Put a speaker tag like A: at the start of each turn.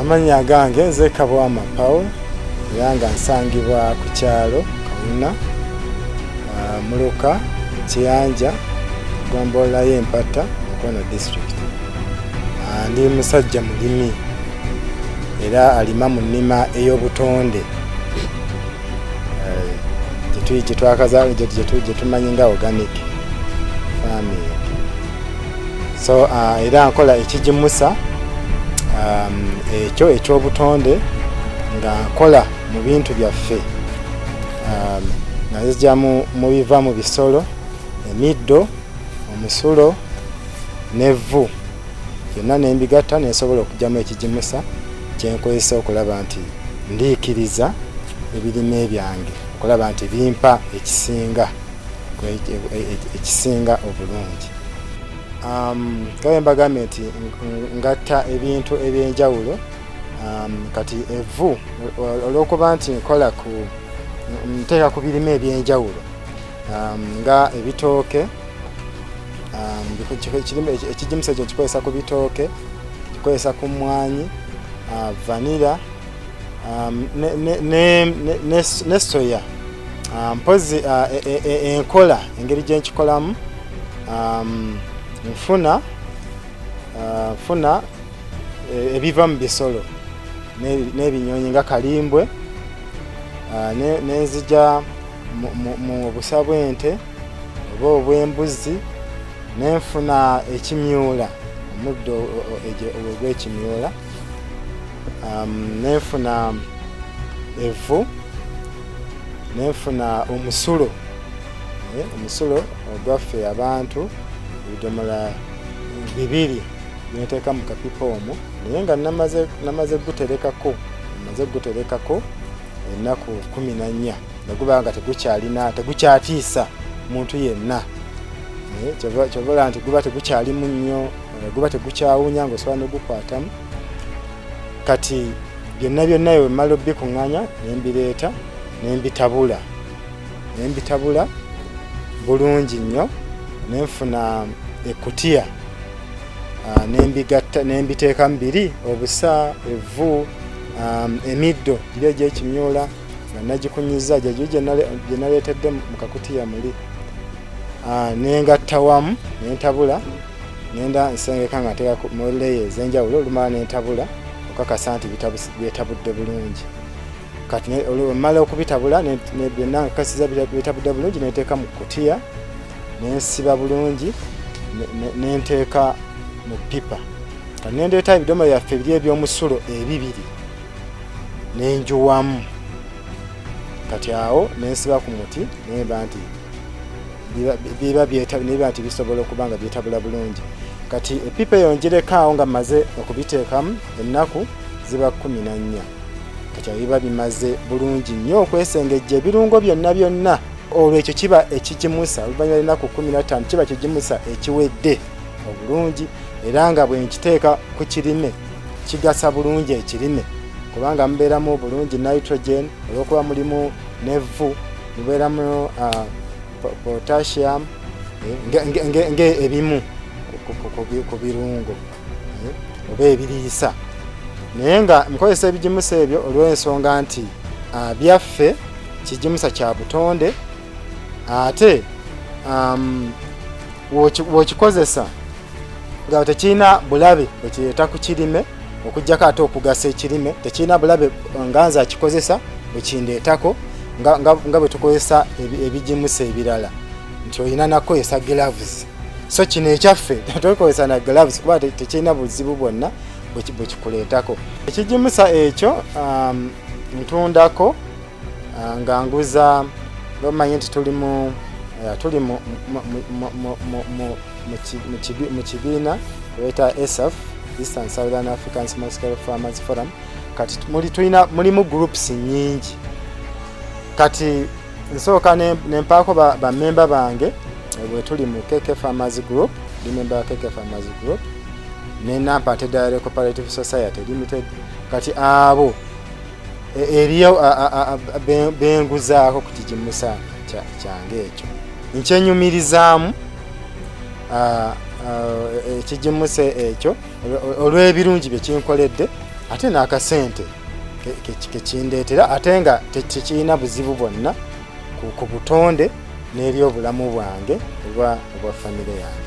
A: Amannya gange nze Kabwama Paul era nga nsangibwa ku kyalo Kawuna Muluka Kiyanja Gombola y'Empata Mukono district. Ndi musajja mulimi era alima mu nnima ey'obutonde gye tumanyi nga organic farming. So era nkola ekigimusa ekyo eky'obutonde nga nkola mu bintu byaffe nga nzija mu biva mu bisolo, emiddo, omusulo n'evvu byonna n'embigatta nesobola okugyamu ekigimusa kyenkozesa okulaba nti ndiikiriza ebirime byange, okulaba nti bimpa ekisinga obulungi. Kale mbagambye nti ngatta ebintu ebyenjawulo kati evvu olw'okuba nti nkola nteeka ku birime ebyenjawulo nga ebitooke, ekigimusa ekyo kikozesa ku bitooke, kikozesa ku mmwanyi, vanilla ne soya. Mpozi enkola engeri gye nkikolamu nfuna ebiva mu bisolo n'ebinyonyi nga kalimbwe, nenzija mu busa bw'ente oba obw'embuzi, nenfuna ekimyula, omuddo ogw'ekimyula, nenfuna evvu, nenfuna omusulo ogwaffe abantu ebidomola 2 byenteeka mu kapipa omwo, naye nga namaze guterekako ennaku 14 naguba nga tegukyatiisa muntu yenna. Kyobola nti guba tegukyalimu nnyo, guba tegukyawunya ng'osobola n'ogukwatamu. Kati byonna bwe mmala obbikuŋŋanya nembireeta nembitabula bulungi nnyo, nenfuna ekkutiya nembiteekamu 2, obusa, evvu, emiddo giri egy'ekimyula nga nagikunyiza gye naleetedde mu kakutiya muli, nengatta wamu nentabula, ngenda nsengeka nga nteeka mu leeya ez'enjawulo, olumala nentabula okakasa nti byetabudde bulungi. Kati olumala okubitabula byonna nkakasiza byetabudde bulungi, neteeka mu kkutiya nensiba bulungi, nenteeka mu pipa. Kati nendeeta ebidomola byaffe ebiri eby'omusulo 2 nenjuwamu. Kati awo nensiba ku muti nemba nti biba nti bisobola okuba nga byetabula bulungi. Kati epipa eyo ngireka nga mmaze okubiteekamu ennaku ziba 14. Kati biba bimaze bulungi nnyo okwesengejja ebirungo byonna. Olwo ekyo kiba ekigimusa, oluvannyuma lw'ennaku 15 kiba kigimusa ekiwedde obulungi, era nga bwe nkiteeka ku kirime kigasa bulungi ekirime, kubanga mubeeramu bulungi nitrogen, olw'okuba mulimu n'evvu, mubeeramu potassium ebimu ku birungo oba ebiriisa. Naye nga mukozesa ebigimusa ebyo olw'ensonga nti byaffe kigimusa kya butonde, ate bw'okikozesa nga tekirina bulabe bwekireeta ku kirime, okuggyako ate okugasa ekirime, tekirina bulabe nga nze akikozesa bwekindeetako nga bwe tukozesa ebigimusa ebirala, nti olina nakozesa gloves. So kino ekyaffe tokozesa na gloves kuba tekirina buzibu bwonna bwekikuleetako. Ekigimusa ekyo ntundako nga nguza, bamanyi nti tuli mu kibiina weta ESAF, Eastern Southern African Small Scale Farmers Forum. Kati mulimu groups nyingi. Kati nsooka nempaako bammemba bange bwe tuli mu KK Farmers Group, ndi member wa KK Farmers Group, ne Nampate Dairy Cooperative Society Limited. Kati abo eriyo benguzaako ku kigimusa kyange ekyo. Nkyenyumirizaamu ekigimusa ekyo olw'ebirungi bye kinkoledde, ate n'akasente kekindeetera ate nga tekirina buzibu bwonna ku butonde n'eri obulamu bwange obwa famire yange.